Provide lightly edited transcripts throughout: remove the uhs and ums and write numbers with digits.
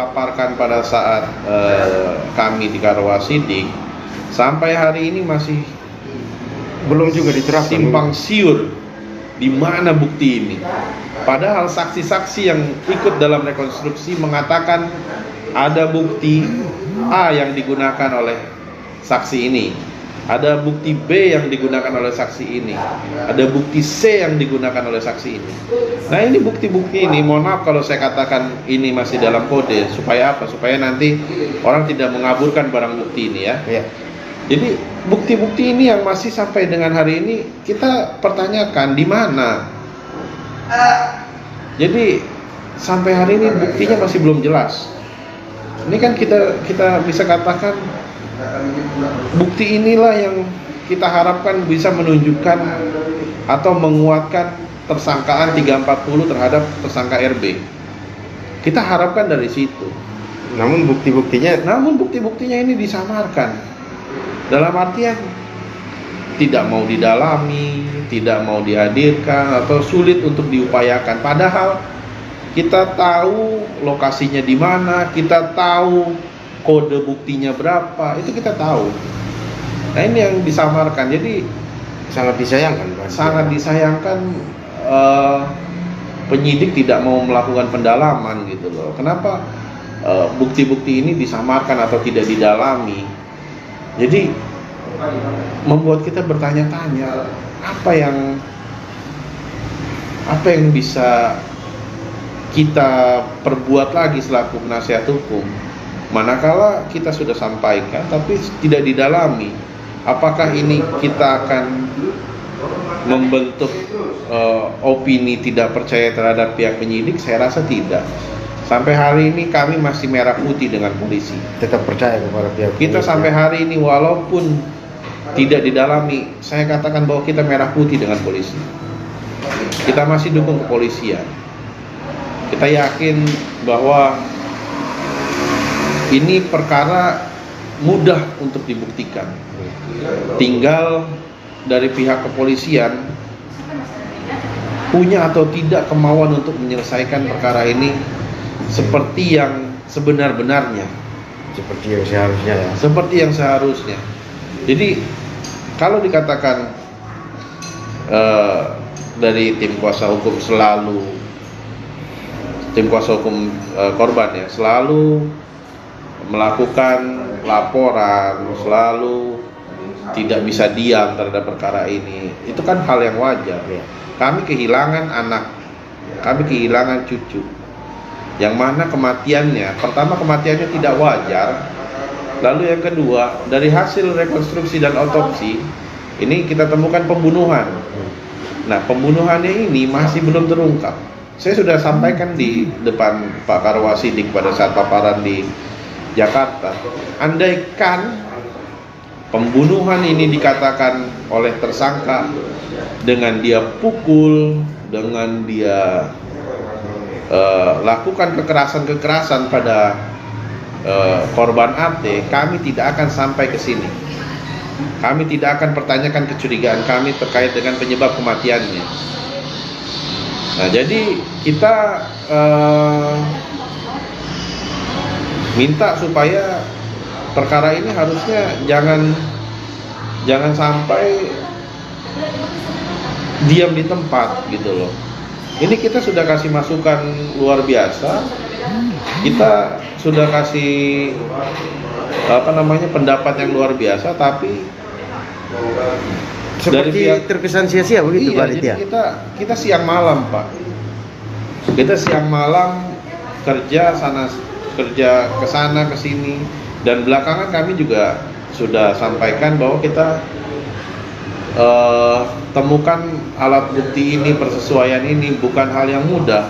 paparkan pada saat kami di Karawasidik sampai hari ini masih belum juga diterapkan. simpang siur di mana bukti ini. Padahal saksi-saksi yang ikut dalam rekonstruksi mengatakan ada bukti A yang digunakan oleh saksi ini, ada bukti B yang digunakan oleh saksi ini, ada bukti C yang digunakan oleh saksi ini. Nah, ini bukti-bukti ini, mohon maaf kalau saya katakan ini masih dalam kode, supaya apa? Supaya nanti orang tidak mengaburkan barang bukti ini ya. Ya. Jadi bukti-bukti ini yang masih sampai dengan hari ini kita pertanyakan di mana. Jadi sampai hari ini buktinya masih belum jelas. Ini kan kita bisa katakan bukti inilah yang kita harapkan bisa menunjukkan atau menguatkan tersangkaan 340 terhadap tersangka RB. Kita harapkan dari situ. Namun bukti-buktinya ini disamarkan. Dalam artian tidak mau didalami, tidak mau dihadirkan atau sulit untuk diupayakan. Padahal kita tahu lokasinya di mana, kita tahu kode buktinya berapa, itu kita tahu. Nah, ini yang disamarkan. Jadi sangat disayangkan, Pak. Sangat disayangkan penyidik tidak mau melakukan pendalaman gitu loh. Kenapa bukti-bukti ini disamarkan atau tidak didalami? Jadi membuat kita bertanya-tanya apa yang bisa kita perbuat lagi selaku penasihat hukum, manakala kita sudah sampaikan tapi tidak didalami. Apakah ini kita akan membentuk opini tidak percaya terhadap pihak penyidik? Saya rasa tidak. Sampai hari ini kami masih merah putih dengan polisi. Tetap percaya kepada pihak kita polisi. Sampai hari ini walaupun tidak didalami, saya katakan bahwa kita merah putih dengan polisi. Kita masih dukung kepolisian. Kita yakin bahwa ini perkara mudah untuk dibuktikan. Tinggal dari pihak kepolisian punya atau tidak kemauan untuk menyelesaikan perkara ini seperti yang sebenar-benarnya, seperti yang seharusnya ya. Seperti yang seharusnya. Jadi kalau dikatakan dari tim kuasa hukum korban ya selalu melakukan laporan, selalu tidak bisa diam terhadap perkara ini, itu kan hal yang wajar ya. Kami kehilangan anak, kami kehilangan cucu, yang mana pertama kematiannya tidak wajar. Lalu yang kedua, dari hasil rekonstruksi dan otopsi ini kita temukan pembunuhan. Nah, pembunuhannya ini masih belum terungkap. Saya sudah sampaikan di depan Pak Karawasidik pada saat paparan di Jakarta. Andaikan pembunuhan ini dikatakan oleh tersangka dengan dia pukul, dengan dia lakukan kekerasan pada korban AT, kami tidak akan sampai ke sini. Kami tidak akan pertanyakan kecurigaan kami terkait dengan penyebab kematiannya. Nah, jadi kita minta supaya perkara ini harusnya jangan sampai diam di tempat gitu loh. Ini kita sudah kasih masukan luar biasa. Kita sudah kasih pendapat yang luar biasa, tapi seperti terkesan sia-sia begitu, Pak Aditya. Jadi kita siang malam, Pak. Kita siang malam kerja ke sana ke sini, dan belakangan kami juga sudah sampaikan bahwa kita temukan alat bukti ini, persesuaian ini bukan hal yang mudah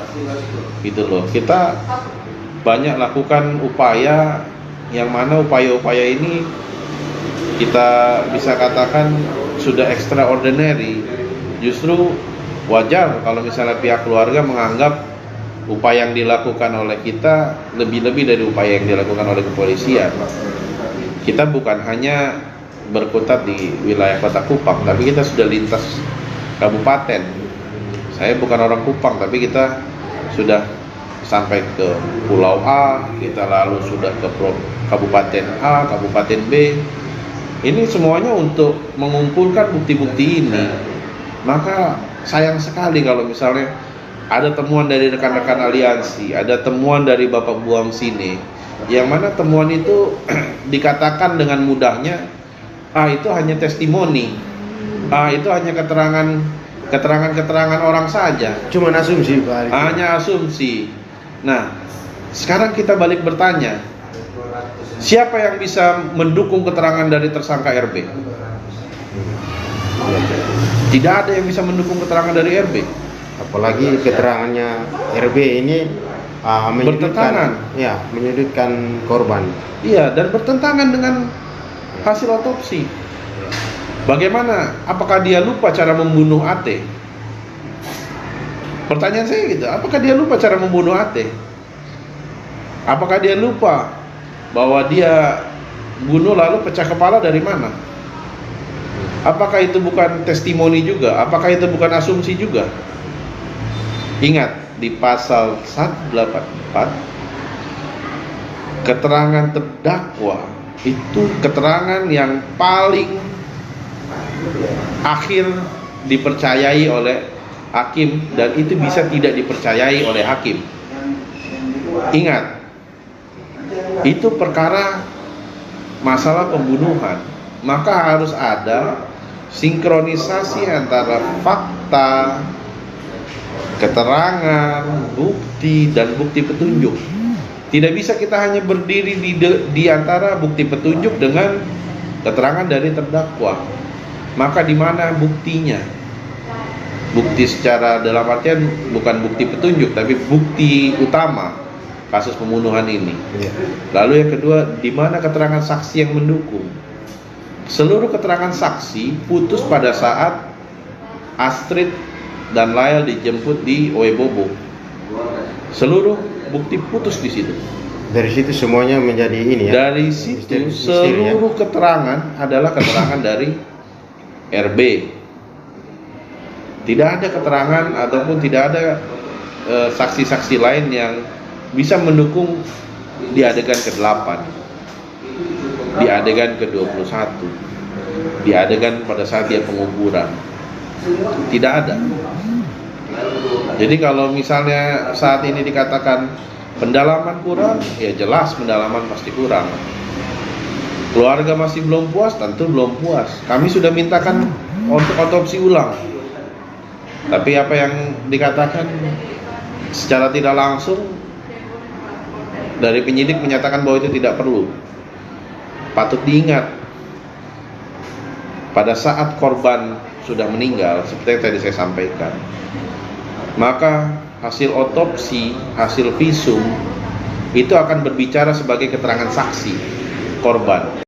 gitu loh. Kita banyak lakukan upaya, yang mana upaya-upaya ini kita bisa katakan sudah extraordinary. Justru wajar kalau misalnya pihak keluarga menganggap upaya yang dilakukan oleh kita lebih-lebih dari upaya yang dilakukan oleh kepolisian. Kita bukan hanya berkutat di wilayah Kota Kupang, tapi kita sudah lintas kabupaten. Saya bukan orang Kupang, tapi kita sudah sampai ke Pulau A, kita lalu sudah ke Kabupaten A, Kabupaten B. Ini semuanya untuk mengumpulkan bukti-bukti ini. Maka sayang sekali kalau misalnya ada temuan dari rekan-rekan aliansi, ada temuan dari Bapak Buam Sine, yang mana temuan itu dikatakan dengan mudahnya, itu hanya testimoni, itu hanya keterangan orang saja. Cuma asumsi Pak. Hanya asumsi. Nah, sekarang kita balik bertanya, siapa yang bisa mendukung keterangan dari tersangka RB? Tidak ada yang bisa mendukung keterangan dari RB. Apalagi keterangannya RB ini menyudutkan korban. Iya, dan bertentangan dengan hasil otopsi. Bagaimana? Apakah dia lupa cara membunuh AT? Pertanyaan saya gitu, apakah dia lupa cara membunuh AT? Apakah dia lupa bahwa dia bunuh lalu pecah kepala dari mana? Apakah itu bukan testimoni juga? Apakah itu bukan asumsi juga? Ingat, di pasal 184 keterangan terdakwa itu keterangan yang paling akhir dipercayai oleh hakim, dan itu bisa tidak dipercayai oleh hakim. Ingat, itu perkara masalah pembunuhan, maka harus ada sinkronisasi antara fakta, keterangan, bukti, dan bukti petunjuk. Tidak bisa kita hanya berdiri di antara bukti petunjuk dengan keterangan dari terdakwa. Maka di mana buktinya? Bukti secara dalam artian bukan bukti petunjuk, tapi bukti utama kasus pembunuhan ini. Lalu yang kedua, di mana keterangan saksi yang mendukung? Seluruh keterangan saksi putus pada saat Astrid dan Lael dijemput di Oebobo. Seluruh bukti putus di situ. Dari situ semuanya menjadi ini ya. Dari situ seluruh keterangan adalah keterangan dari RB. Tidak ada keterangan ataupun tidak ada saksi-saksi lain yang bisa mendukung di adegan ke-8, di adegan ke-21, di adegan pada saat dia penguburan. Tidak ada. Jadi kalau misalnya saat ini dikatakan pendalaman kurang, ya jelas pendalaman pasti kurang. Keluarga masih belum puas, tentu belum puas. Kami sudah mintakan untuk otopsi ulang. Tapi apa yang dikatakan secara tidak langsung dari penyidik menyatakan bahwa itu tidak perlu. Patut diingat, pada saat korban sudah meninggal, seperti yang tadi saya sampaikan, maka hasil otopsi, hasil visum itu akan berbicara sebagai keterangan saksi korban.